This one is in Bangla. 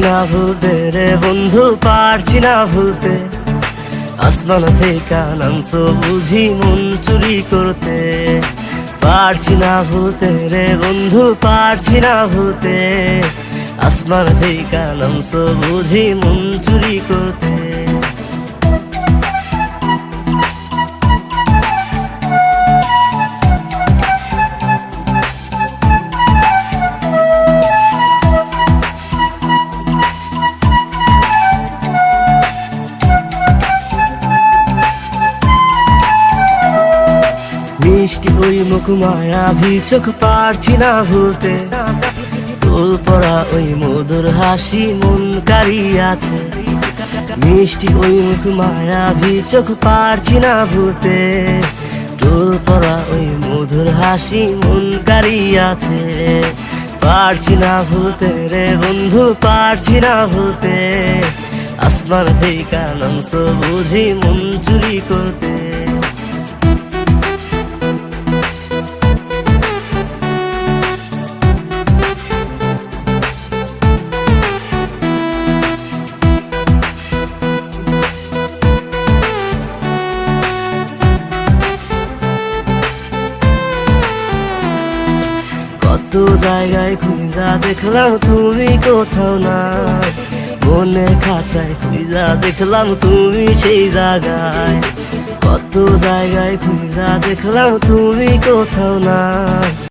না ভুলতে রে বন্ধু, পারছি না ভুলতে। আসমান থেকে নামছো বুঝি মন চুরি করতে। পারছি না ভুলতে রে বন্ধু, পারছি না ভুলতে। আসমান থেকে নামছো বুঝি মন চুরি করতে। মিষ্টি ওই মুখ মায়াবী চোখ, পারছি না ভুলতে। তোল পড়া ওই মধুর হাসি মন কাড়িয়াছে। মিষ্টি ওই মুখ মায়াবী চোখ, পারছি না ভুলতে। তোল পড়া ওই মধুর হাসি মন কাড়িয়াছে। পারছি না ভুলতে রে বন্ধু, পারছি না ভুলতে। আসমান থেকে নামছো বুঝি মন চুরি করতে। কত জায়গায় খুঁজা দেখলাম তুমি কোথাও নাই। মনের খাঁচায় খুঁজা দেখলাম তুমি সেই জায়গায়। কত জায়গায় খুঁজা দেখলাম তুমি কোথাও নাই।